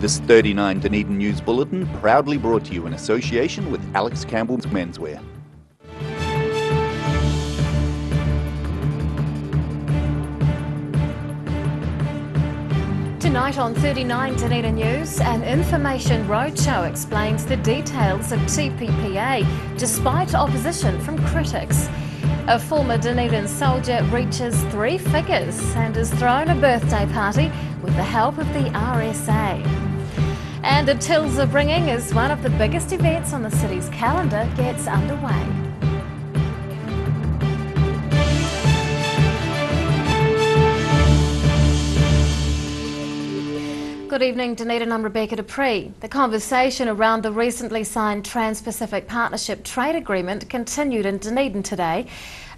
This 39 Dunedin News Bulletin proudly brought to you in association with Alex Campbell's Menswear. Tonight on 39 Dunedin News, an information roadshow explains the details of TPPA despite opposition from critics. A former Dunedin soldier reaches 3 figures and has thrown a birthday party with the help of the RSA. And a Tills are Bringing as one of the biggest events on the city's calendar gets underway. Good evening, Dunedin. I'm Rebecca Dupree. The conversation around the recently signed Trans-Pacific Partnership Trade Agreement continued in Dunedin today.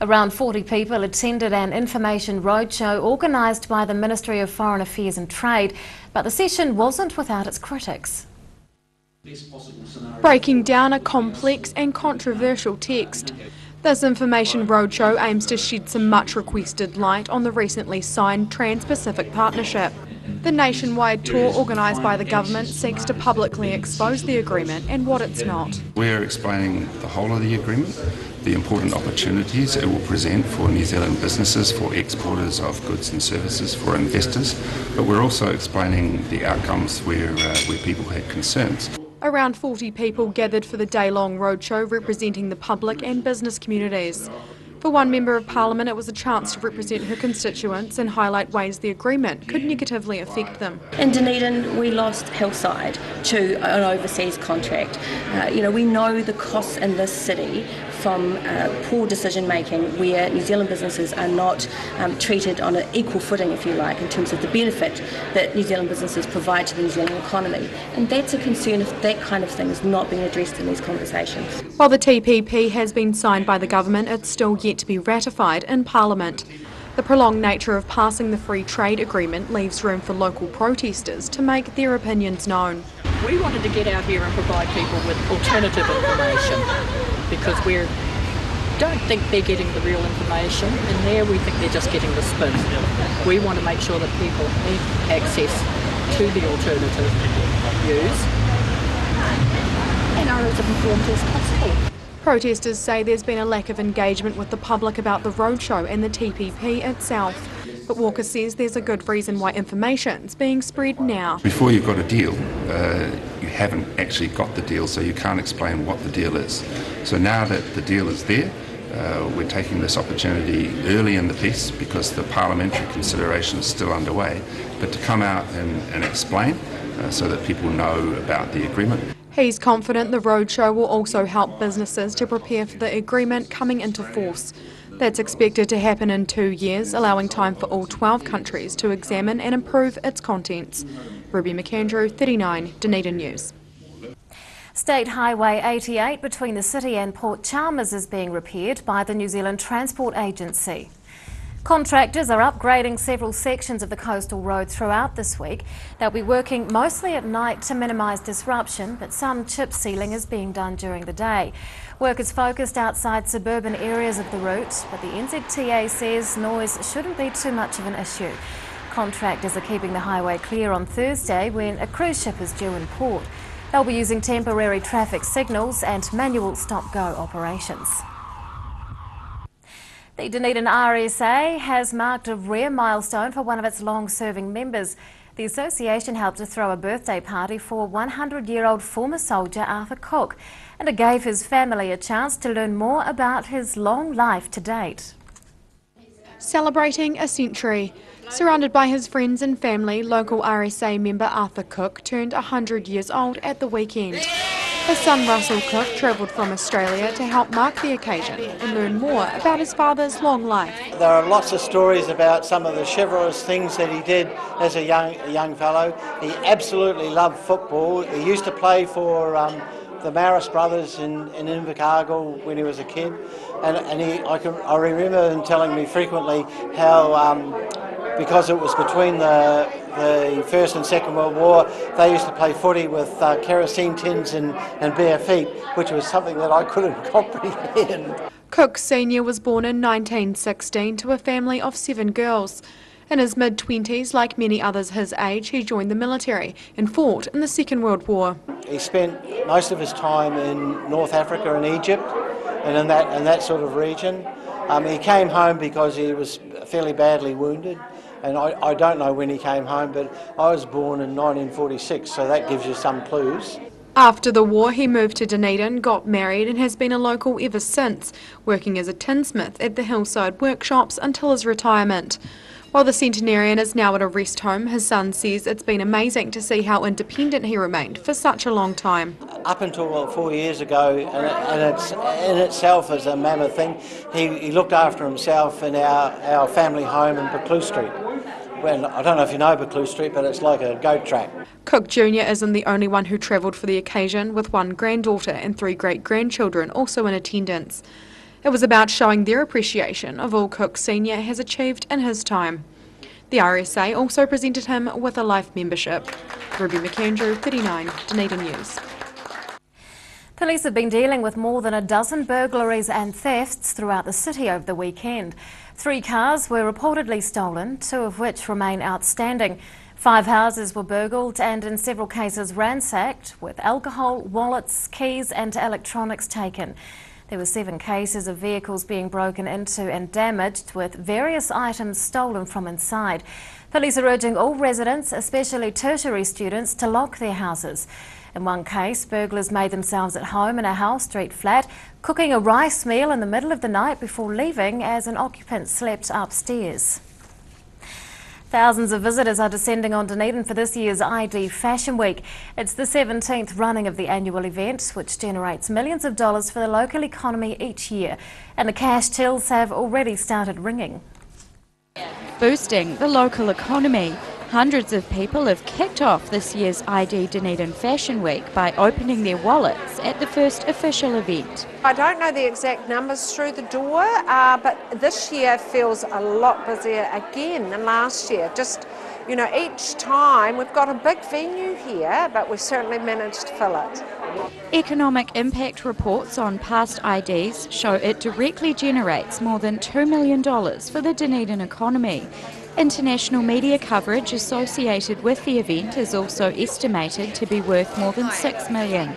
Around 40 people attended an information roadshow organised by the Ministry of Foreign Affairs and Trade, but the session wasn't without its critics. Breaking down a complex and controversial text, this information roadshow aims to shed some much requested light on the recently signed Trans-Pacific Partnership. The nationwide tour organised by the government seeks to publicly expose the agreement and what it's not. We're explaining the whole of the agreement, the important opportunities it will present for New Zealand businesses, for exporters of goods and services, for investors, but we're also explaining the outcomes where people had concerns. Around 40 people gathered for the day-long roadshow representing the public and business communities. For one Member of Parliament, it was a chance to represent her constituents and highlight ways the agreement could negatively affect them. In Dunedin, we lost Hillside to an overseas contract. We know the costs in this city from poor decision making where New Zealand businesses are not treated on an equal footing, if you like, in terms of the benefit that New Zealand businesses provide to the New Zealand economy. And that's a concern if that kind of thing is not being addressed in these conversations. While the TPP has been signed by the government, it's still yet to be ratified in Parliament. The prolonged nature of passing the free trade agreement leaves room for local protesters to make their opinions known. We wanted to get out here and provide people with alternative information because we don't think they're getting the real information, and there we think they're just getting the spin. We want to make sure that people have access to the alternative views and are as informed as possible. Protesters say there's been a lack of engagement with the public about the roadshow and the TPP itself. But Walker says there's a good reason why information's being spread now. Before you've got a deal, you haven't actually got the deal, so you can't explain what the deal is. So now that the deal is there, we're taking this opportunity early in the piece because the parliamentary consideration is still underway, but to come out and explain so that people know about the agreement. He's confident the roadshow will also help businesses to prepare for the agreement coming into force. That's expected to happen in 2 years, allowing time for all 12 countries to examine and improve its contents. Ruby McAndrew, 39 Dunedin News. State Highway 88 between the city and Port Chalmers is being repaired by the New Zealand Transport Agency. Contractors are upgrading several sections of the coastal road throughout this week. They'll be working mostly at night to minimise disruption, but some chip sealing is being done during the day. Work is focused outside suburban areas of the route, but the NZTA says noise shouldn't be too much of an issue. Contractors are keeping the highway clear on Thursday when a cruise ship is due in port. They'll be using temporary traffic signals and manual stop-go operations. The Dunedin RSA has marked a rare milestone for one of its long-serving members. The association helped to throw a birthday party for 100-year-old former soldier Arthur Cook, and it gave his family a chance to learn more about his long life to date. Celebrating a century. Surrounded by his friends and family, local RSA member Arthur Cook turned 100 years old at the weekend. His son Russell Cook travelled from Australia to help mark the occasion and learn more about his father's long life. There are lots of stories about some of the chivalrous things that he did as a young fellow. He absolutely loved football. He used to play for the Maris brothers in Invercargill when he was a kid, and I remember him telling me frequently how because it was between the First and Second World War, they used to play footy with kerosene tins and bare feet, which was something that I couldn't comprehend. Cook Sr. was born in 1916 to a family of 7 girls. In his mid-20s, like many others his age, he joined the military and fought in the Second World War. He spent most of his time in North Africa and Egypt and in that sort of region. He came home because he was fairly badly wounded, and I don't know when he came home, but I was born in 1946, so that gives you some clues. After the war, he moved to Dunedin, got married and has been a local ever since, working as a tinsmith at the Hillside Workshops until his retirement. While the centenarian is now at a rest home, his son says it's been amazing to see how independent he remained for such a long time. Up until 4 years ago, and it's in itself is a mammoth thing, he looked after himself in our family home in Buccleuch Street. Well, I don't know if you know Buccleuch Street, but it's like a goat track. Cook Jr. isn't the only one who travelled for the occasion, with one granddaughter and 3 great-grandchildren also in attendance. It was about showing their appreciation of all Cook Sr. has achieved in his time. The RSA also presented him with a life membership. Ruby McAndrew, 39, Dunedin News. Police have been dealing with more than a dozen burglaries and thefts throughout the city over the weekend. 3 cars were reportedly stolen, 2 of which remain outstanding. 5 houses were burgled and in several cases ransacked, with alcohol, wallets, keys and electronics taken. There were 7 cases of vehicles being broken into and damaged, with various items stolen from inside. Police are urging all residents, especially tertiary students, to lock their houses. In one case, burglars made themselves at home in a Howe Street flat, cooking a rice meal in the middle of the night before leaving as an occupant slept upstairs. Thousands of visitors are descending on Dunedin for this year's ID Fashion Week. It's the 17th running of the annual event, which generates millions of dollars for the local economy each year. And the cash tills have already started ringing. Boosting the local economy. Hundreds of people have kicked off this year's ID Dunedin Fashion Week by opening their wallets at the first official event. I don't know the exact numbers through the door, but this year feels a lot busier again than last year. Just, you know, each time we've got a big venue here, but we certainly managed to fill it. Economic impact reports on past IDs show it directly generates more than $2 million for the Dunedin economy. International media coverage associated with the event is also estimated to be worth more than $6 million.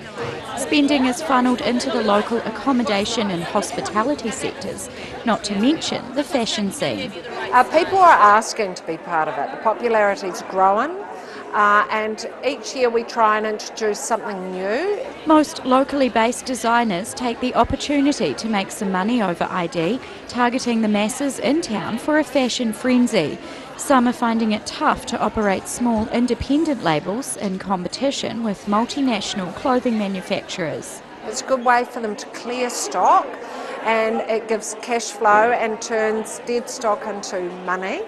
Spending is funnelled into the local accommodation and hospitality sectors, not to mention the fashion scene. People are asking to be part of it. The popularity's growing. And each year we try and introduce something new. Most locally based designers take the opportunity to make some money over ID, targeting the masses in town for a fashion frenzy. Some are finding it tough to operate small independent labels in competition with multinational clothing manufacturers. It's a good way for them to clear stock, and it gives cash flow and turns dead stock into money.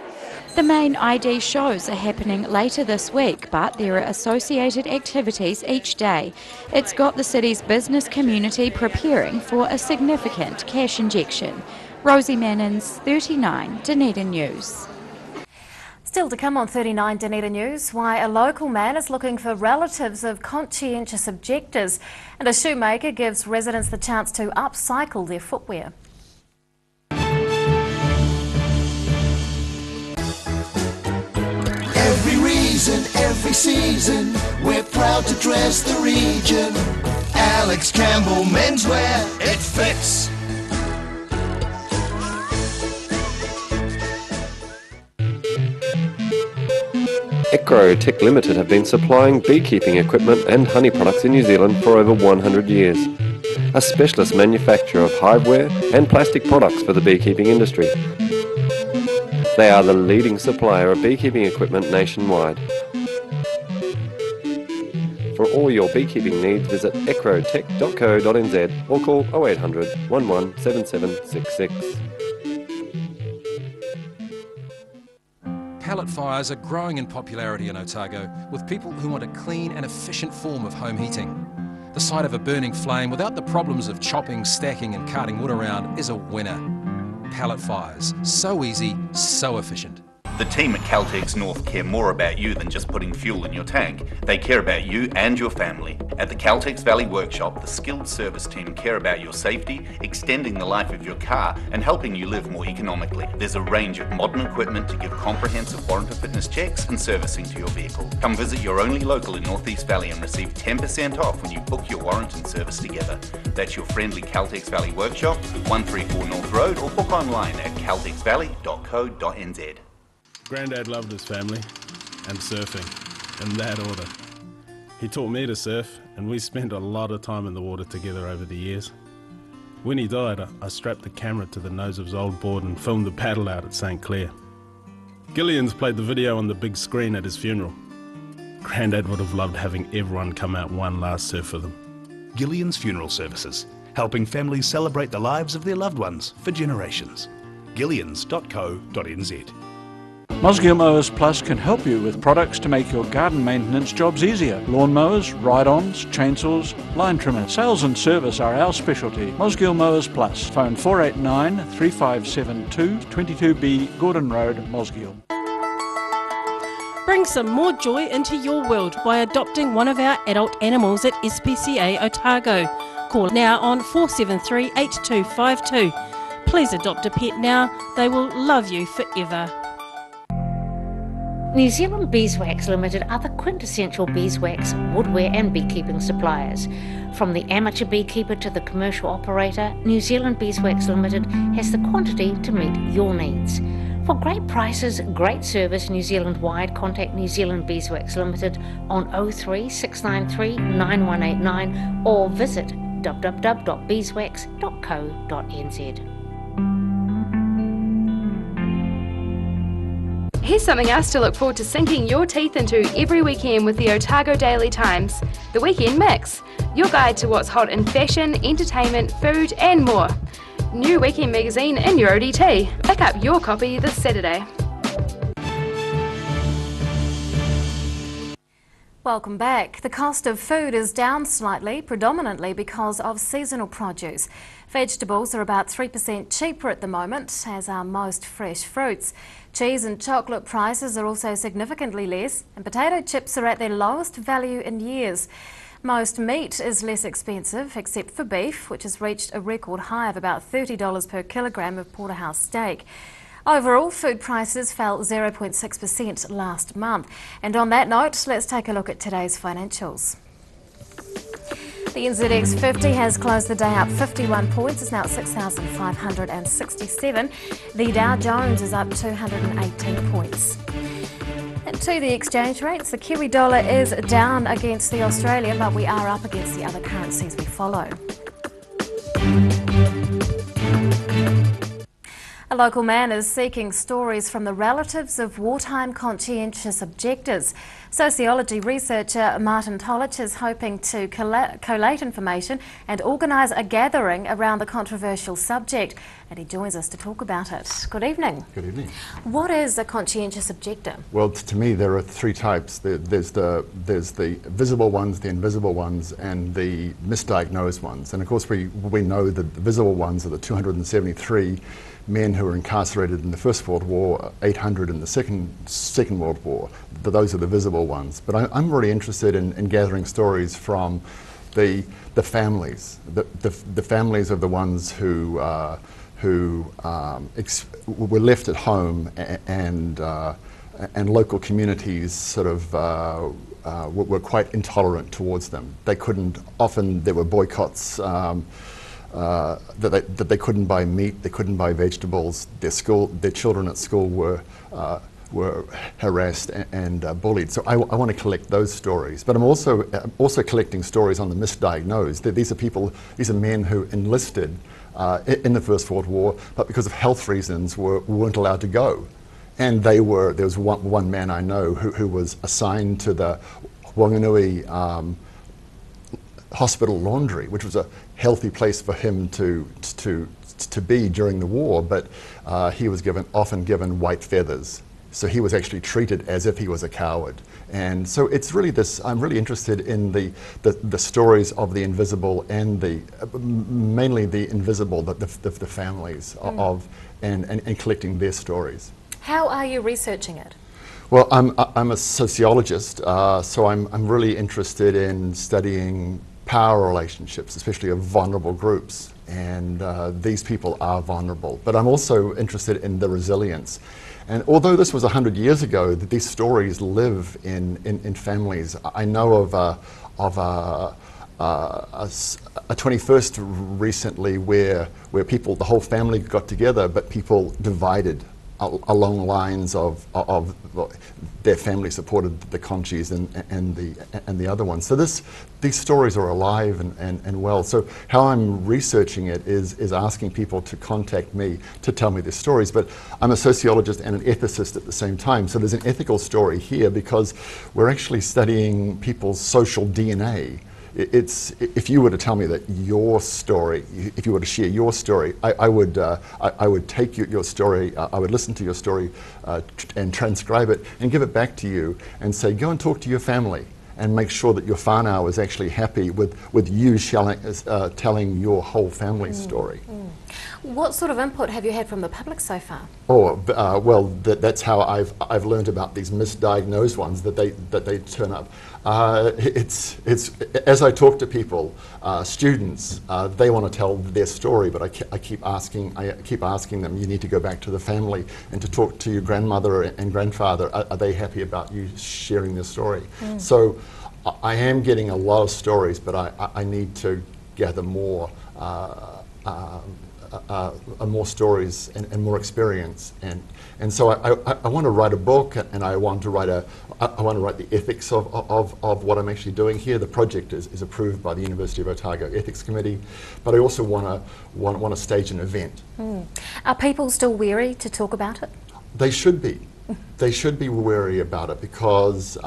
The main ID shows are happening later this week, but there are associated activities each day. It's got the city's business community preparing for a significant cash injection. Rosie Mannins, 39, Dunedin News. Still to come on 39 Dunedin News, why a local man is looking for relatives of conscientious objectors, and a shoemaker gives residents the chance to upcycle their footwear. Every season, we're proud to dress the region. Alex Campbell menswear, it fits. Tech Limited have been supplying beekeeping equipment and honey products in New Zealand for over 100 years. A specialist manufacturer of hiveware and plastic products for the beekeeping industry. They are the leading supplier of beekeeping equipment nationwide. For all your beekeeping needs, visit ecrotech.co.nz or call 0800 11 7766. Pallet fires are growing in popularity in Otago, with people who want a clean and efficient form of home heating. The sight of a burning flame without the problems of chopping, stacking and carting wood around is a winner. Pallet fires, so easy, so efficient. The team at Caltex North care more about you than just putting fuel in your tank. They care about you and your family. At the Caltex Valley Workshop, the skilled service team care about your safety, extending the life of your car and helping you live more economically. There's a range of modern equipment to give comprehensive warrant of fitness checks and servicing to your vehicle. Come visit your only local in North East Valley and receive 10% off when you book your warrant and service together. That's your friendly Caltex Valley Workshop, 134 North Road, or book online at caltexvalley.co.nz. Grandad loved his family and surfing, in that order. He taught me to surf, and we spent a lot of time in the water together over the years. When he died, I strapped the camera to the nose of his old board and filmed the paddle out at St. Clair. Gillian's played the video on the big screen at his funeral. Grandad would have loved having everyone come out one last surf with him. Gillian's Funeral Services, helping families celebrate the lives of their loved ones for generations. Gillians.co.nz. Mosgiel Mowers Plus can help you with products to make your garden maintenance jobs easier. Lawn mowers, ride-ons, chainsaws, line trimmers. Sales and service are our specialty. Mosgiel Mowers Plus. Phone 489 3572 22B Gordon Road, Mosgiel. Bring some more joy into your world by adopting one of our adult animals at SPCA Otago. Call now on 473 8252. Please adopt a pet now. They will love you forever. New Zealand Beeswax Limited are the quintessential beeswax, woodware and beekeeping suppliers. From the amateur beekeeper to the commercial operator, New Zealand Beeswax Limited has the quantity to meet your needs. For great prices, great service New Zealand-wide, contact New Zealand Beeswax Limited on 03 693 9189 or visit www.beeswax.co.nz. Here's something else to look forward to sinking your teeth into every weekend with the Otago Daily Times, the Weekend Mix, your guide to what's hot in fashion, entertainment, food and more. New weekend magazine in your ODT. Pick up your copy this Saturday. Welcome back. The cost of food is down slightly, predominantly because of seasonal produce. Vegetables are about 3% cheaper at the moment, as are most fresh fruits. Cheese and chocolate prices are also significantly less, and potato chips are at their lowest value in years. Most meat is less expensive, except for beef, which has reached a record high of about $30 per kilogram of porterhouse steak. Overall, food prices fell 0.6% last month. And on that note, let's take a look at today's financials. The NZX 50 has closed the day up 51 points. It's now at 6,567. The Dow Jones is up 218 points. And to the exchange rates, the Kiwi dollar is down against the Australian, but we are up against the other currencies we follow. A local man is seeking stories from the relatives of wartime conscientious objectors. Sociology researcher Martin Tolich is hoping to collate information and organise a gathering around the controversial subject. And he joins us to talk about it. Good evening. Good evening. What is a conscientious objector? Well, to me, there are three types. There's the visible ones, the invisible ones, and the misdiagnosed ones. And of course, we know that the visible ones are the 273 men who were incarcerated in the First World War, 800 in the Second World War. Those are the visible ones. But I'm really interested in gathering stories from the families, the families of the ones who were left at home, and local communities sort of were quite intolerant towards them. They couldn't. Often there were boycotts. That they couldn't buy meat, they couldn't buy vegetables. Their children at school were harassed and bullied. So I want to collect those stories. But I'm also collecting stories on the misdiagnosed. These are men who enlisted in the First World War, but because of health reasons weren't allowed to go. And there was one man I know who was assigned to the Wanganui hospital laundry, which was a healthy place for him to be during the war, but he was often given white feathers. So he was actually treated as if he was a coward. And so it's really I'm really interested in the stories of the invisible and mainly the invisible, the families of, and collecting their stories. How are you researching it? Well, I'm a sociologist, so I'm really interested in studying power relationships, especially of vulnerable groups. And these people are vulnerable. But I'm also interested in the resilience. And although this was 100 years ago, these stories live in families. I know of a 21st recently where people, the whole family got together, but people divided along lines of their family supported the Conchis and the other ones. So these stories are alive and well. So how I'm researching it is asking people to contact me to tell me their stories. But I'm a sociologist and an ethicist at the same time. So there's an ethical story here because we're actually studying people's social DNA. It's if you were to tell me that your story, if you were to share your story, I would take your story, I would listen to your story and transcribe it and give it back to you and say, go and talk to your family and make sure that your whānau is actually happy with you telling your whole family's story. What sort of input have you had from the public so far? Oh, well, that's how I've learned about these misdiagnosed ones that they turn up. It's as I talk to people, students, they want to tell their story, but I keep asking them. You need to go back to the family and to talk to your grandmother and grandfather. Are they happy about you sharing their story? So I am getting a lot of stories, but I need to gather more. More stories and more experience, and so I want to write a book, and I want to write the ethics of what I'm actually doing here. The project is approved by the University of Otago Ethics Committee, but I also want to stage an event. Are people still wary to talk about it? They should be. They should be wary about it because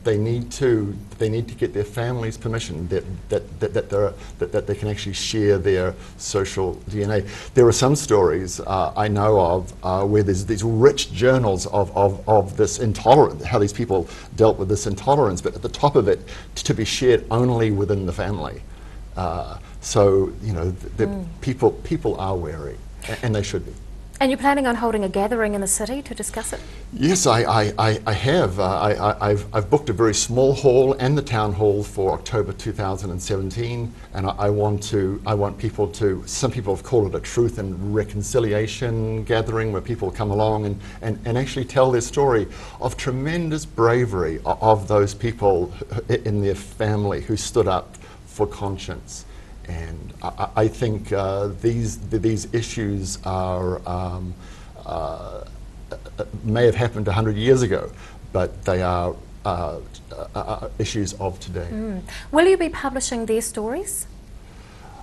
they need to get their family's permission that they can actually share their social DNA. There are some stories I know of where there's these rich journals of this intolerance, how these people dealt with this intolerance, but at the top of it to be shared only within the family. So you know, people are wary, and they should be. And you're planning on holding a gathering in the city to discuss it? Yes, I have. I've booked a very small hall and the town hall for October 2017, and I want people to. Some people have called it a truth and reconciliation gathering, where people come along and actually tell their story of tremendous bravery of those people in their family who stood up for conscience. And I think these issues are may have happened 100 years ago, but they are issues of today. Will you be publishing their stories?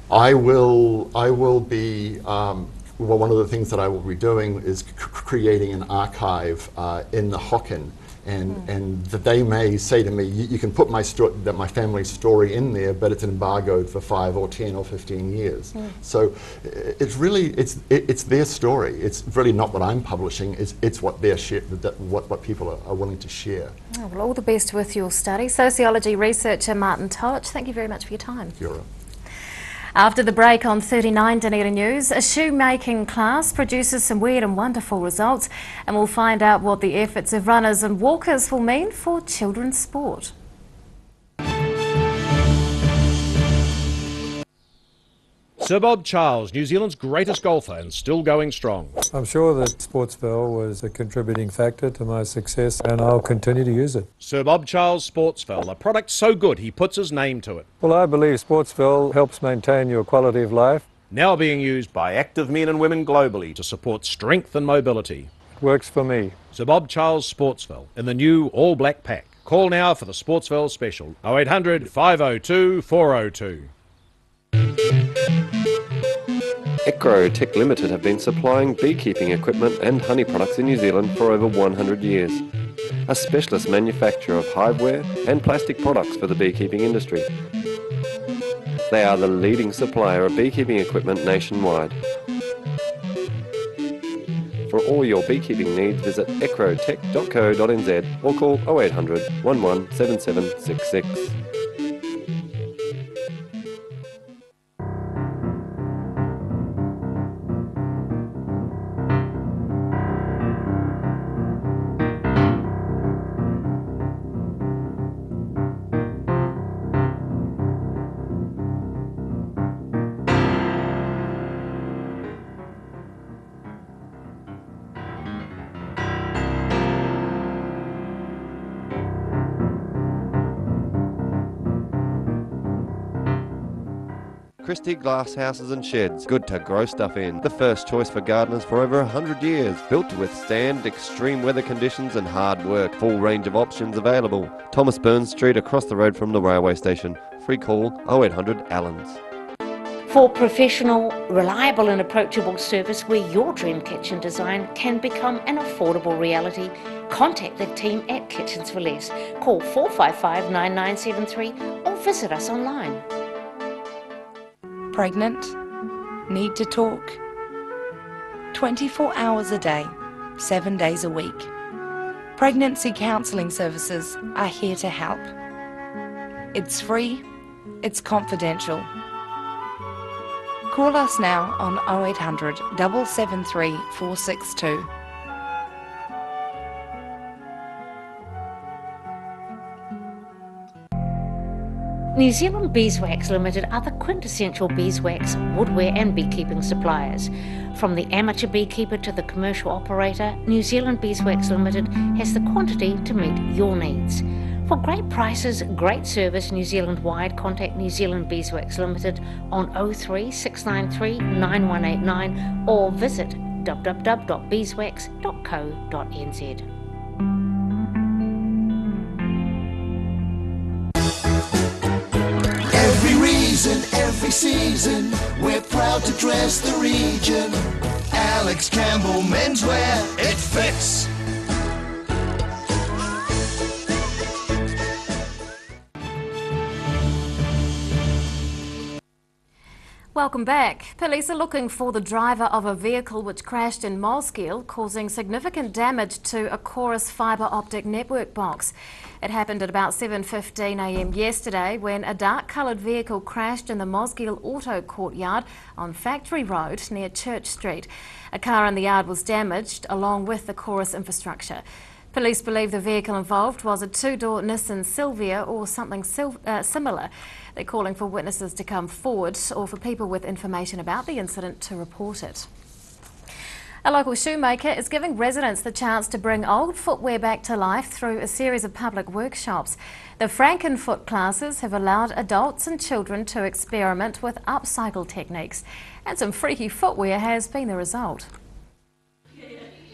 I will be. Well, one of the things that I will be doing is creating an archive in the Hocken. And that they may say to me, you can put my family's story in there, but it's embargoed for 5 or 10 or 15 years. So it's really it's their story. It's really not what I'm publishing. It's what they're what people are willing to share. Oh, well, all the best with your study, sociology researcher Martin Toch. Thank you very much for your time. You're After the break on 39 Dunedin News, a shoemaking class produces some weird and wonderful results, and we'll find out what the efforts of runners and walkers will mean for children's sport. Sir Bob Charles, New Zealand's greatest golfer and still going strong. I'm sure that Sportsville was a contributing factor to my success, and I'll continue to use it. Sir Bob Charles Sportsville, a product so good he puts his name to it. Well, I believe Sportsville helps maintain your quality of life. Now being used by active men and women globally to support strength and mobility. It works for me. Sir Bob Charles Sportsville in the new all-black pack. Call now for the Sportsville special. 0800 502 402. Ecrotech Limited have been supplying beekeeping equipment and honey products in New Zealand for over 100 years. A specialist manufacturer of hiveware and plastic products for the beekeeping industry. They are the leading supplier of beekeeping equipment nationwide. For all your beekeeping needs, visit ecrotech.co.nz or call 0800 11 7766. Christie glass houses and sheds, good to grow stuff in. The first choice for gardeners for over 100 years, built to withstand extreme weather conditions and hard work. Full range of options available. Thomas Burns Street across the road from the railway station. Free call 0800 Allens. For professional, reliable and approachable service where your dream kitchen design can become an affordable reality, contact the team at Kitchens for Less. Call 455 9973 or visit us online. Pregnant? Need to talk? 24 hours a day, 7 days a week. Pregnancy counselling services are here to help. It's free, it's confidential. Call us now on 0800 773 462. New Zealand Beeswax Limited are the quintessential beeswax, woodware and beekeeping suppliers. From the amateur beekeeper to the commercial operator, New Zealand Beeswax Limited has the quantity to meet your needs. For great prices, great service New Zealand-wide, contact New Zealand Beeswax Limited on 03 693 9189 or visit www.beeswax.co.nz. Every reason, every season, we're proud to dress the region. Alex Campbell Menswear, it fits. Welcome back. Police are looking for the driver of a vehicle which crashed in Mosgiel, causing significant damage to a Chorus fibre optic network box. It happened at about 7:15 a.m. yesterday when a dark coloured vehicle crashed in the Mosgiel Auto Courtyard on Factory Road near Church Street. A car in the yard was damaged along with the Chorus infrastructure. Police believe the vehicle involved was a two-door Nissan Silvia or something similar. They're calling for witnesses to come forward or for people with information about the incident to report it. A local shoemaker is giving residents the chance to bring old footwear back to life through a series of public workshops. The Frankenfoot classes have allowed adults and children to experiment with upcycle techniques, and some freaky footwear has been the result.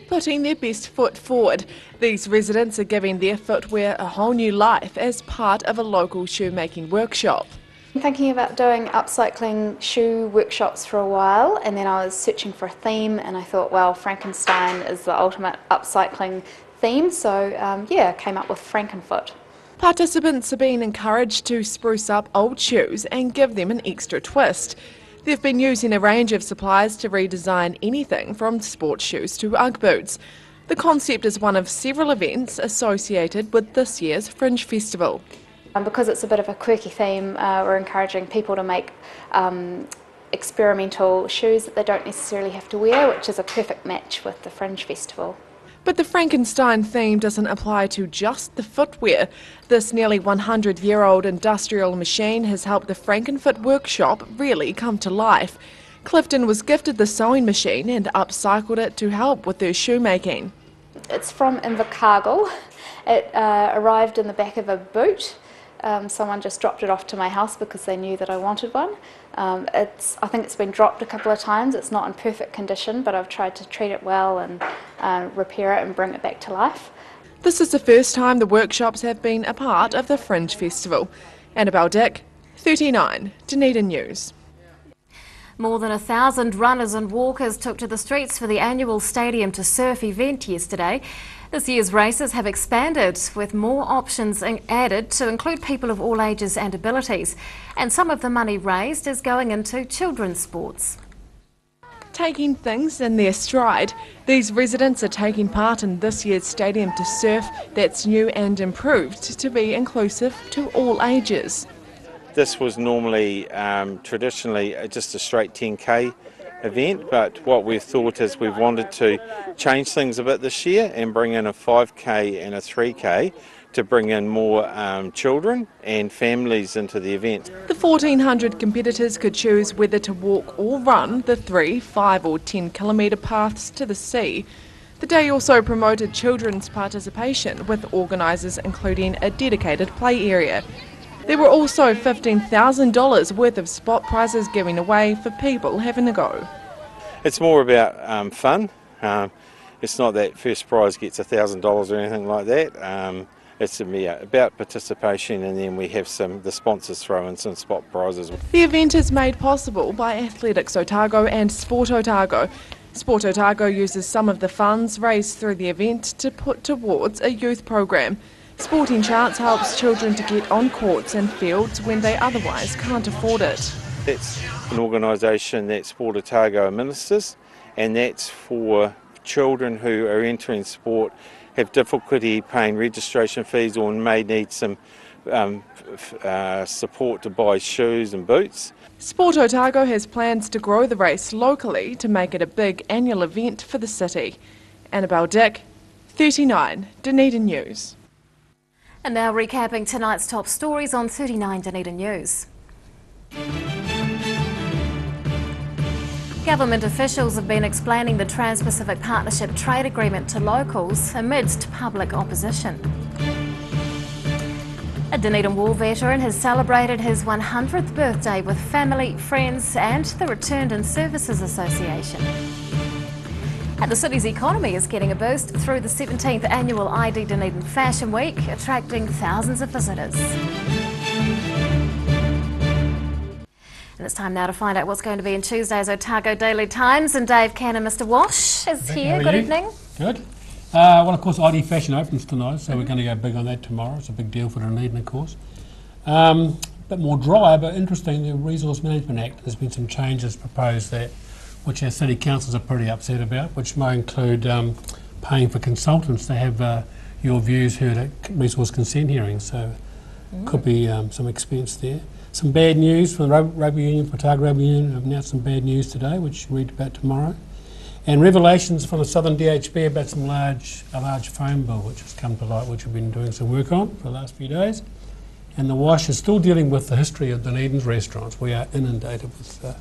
Putting their best foot forward, these residents are giving their footwear a whole new life as part of a local shoemaking workshop. I'm thinking about doing upcycling shoe workshops for a while, and then I was searching for a theme and I thought, well, Frankenstein is the ultimate upcycling theme, so I came up with Frankenfoot. Participants are being encouraged to spruce up old shoes and give them an extra twist. They've been using a range of supplies to redesign anything from sports shoes to Ugg boots. The concept is one of several events associated with this year's Fringe Festival. Because it's a bit of a quirky theme, we're encouraging people to make experimental shoes that they don't necessarily have to wear, which is a perfect match with the Fringe Festival. But the Frankenstein theme doesn't apply to just the footwear. This nearly 100-year-old industrial machine has helped the Frankenfoot workshop really come to life. Clifton was gifted the sewing machine and upcycled it to help with their shoemaking. It's from Invercargill. It arrived in the back of a boot. Someone just dropped it off to my house because they knew that I wanted one. I think it's been dropped a couple of times. It's not in perfect condition, but I've tried to treat it well and repair it and bring it back to life. This is the first time the workshops have been a part of the Fringe Festival. Annabelle Dick, 39, Dunedin News. More than 1,000 runners and walkers took to the streets for the annual Stadium to Surf event yesterday. This year's races have expanded with more options added to include people of all ages and abilities. And some of the money raised is going into children's sports. Taking things in their stride, these residents are taking part in this year's Stadium to Surf that's new and improved to be inclusive to all ages. This was normally, traditionally, just a straight 10k event, but what we've thought is we've wanted to change things a bit this year and bring in a 5k and a 3k to bring in more children and families into the event. The 1,400 competitors could choose whether to walk or run the 3, 5 or 10 kilometre paths to the sea. The day also promoted children's participation, with organisers including a dedicated play area. There were also $15,000 worth of spot prizes given away for people having a go. It's more about fun. It's not that first prize gets $1,000 or anything like that. It's about participation, and then we have the sponsors throw in some spot prizes. The event is made possible by Athletics Otago and Sport Otago. Sport Otago uses some of the funds raised through the event to put towards a youth program. Sporting Chance helps children to get on courts and fields when they otherwise can't afford it. That's an organisation that Sport Otago administers, and that's for children who are entering sport, have difficulty paying registration fees, or may need some support to buy shoes and boots. Sport Otago has plans to grow the race locally to make it a big annual event for the city. Annabelle Dick, 39 Dunedin News. And now recapping tonight's top stories on 39 Dunedin News. Government officials have been explaining the Trans-Pacific Partnership trade agreement to locals amidst public opposition. A Dunedin war veteran has celebrated his 100th birthday with family, friends and the Returned in Services Association. And the city's economy is getting a boost through the 17th annual ID Dunedin Fashion Week, attracting thousands of visitors. And it's time now to find out what's going to be in Tuesday's Otago Daily Times. And Dave Cannon, Mr. Wash, is here. Good evening. Good. Well, of course, ID Fashion opens tonight, so we're going to go big on that tomorrow. It's a big deal for Dunedin, of course. Bit more dry, but interesting. The Resource Management Act, there's been some changes proposed there, which our city councils are pretty upset about, which may include paying for consultants to have your views heard at resource consent hearings. So could be some expense there. Some bad news from the Rugby Union, Otago Rugby Union have announced some bad news today, which you'll read about tomorrow. And revelations from the Southern DHB about a large phone bill which has come to light, which we've been doing some work on for the last few days. And the Wash is still dealing with the history of Dunedin's restaurants. We are inundated with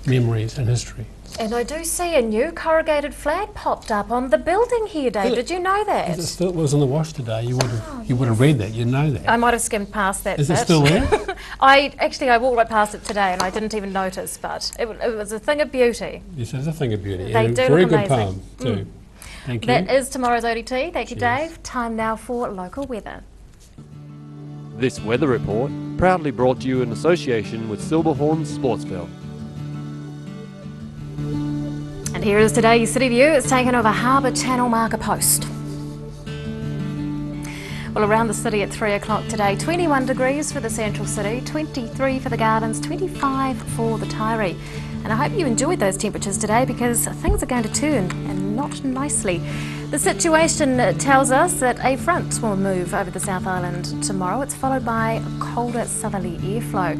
memories and history. And I do see a new corrugated flag popped up on the building here, Dave. Did you know that? It still was in the Wash today. You would have read that. You know that. I might have skimmed past that. Is it still there? I walked right past it today and I didn't even notice, but it was a thing of beauty. Yes, it's a thing of beauty. They do very look good amazing. poem too. Thank you. That is tomorrow's ODT. Thank you, Dave. Time now for local weather. This weather report proudly brought to you in association with Silverhorns Sportsville. And here is today's City View. It's taken over Harbour Channel marker post. Well, around the city at 3 o'clock today, 21 degrees for the central city, 23 for the gardens, 25 for the Taieri. And I hope you enjoyed those temperatures today because things are going to turn, and not nicely. The situation tells us that a front will move over the South Island tomorrow. It's followed by a colder southerly airflow.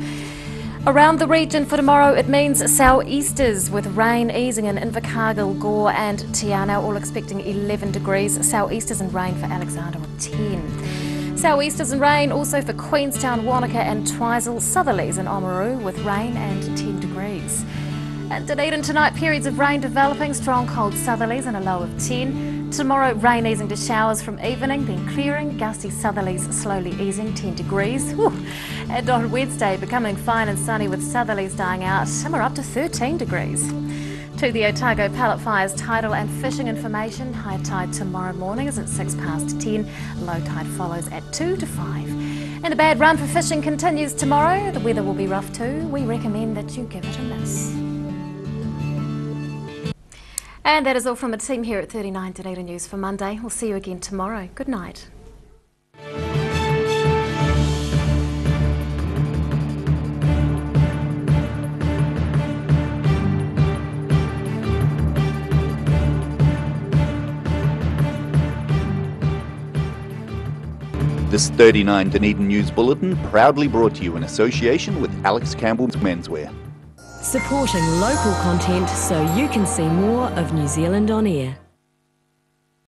Around the region for tomorrow, it means sou'easters with rain easing in Invercargill, Gore and Te Anau, all expecting 11 degrees. Sou'easters and rain for Alexander at 10. Sou'easters and rain also for Queenstown, Wanaka and Twizel, southerlies in Oamaru with rain and 10 degrees. At Dunedin tonight, periods of rain developing, strong cold southerlies and a low of 10. Tomorrow, rain easing to showers from evening, then clearing, gusty southerlies slowly easing, 10 degrees. Whew. And on Wednesday, becoming fine and sunny with southerlies dying out, and we're up to 13 degrees. To the Otago Pallet Fires tidal and fishing information, high tide tomorrow morning is at 10:06, low tide follows at 2 to 5. And the bad run for fishing continues tomorrow. The weather will be rough too. We recommend that you give it a miss. And that is all from the team here at 39 Dunedin News for Monday. We'll see you again tomorrow. Good night. This 39 Dunedin News Bulletin proudly brought to you in association with Alex Campbell's Menswear. Supporting local content so you can see more of New Zealand on air.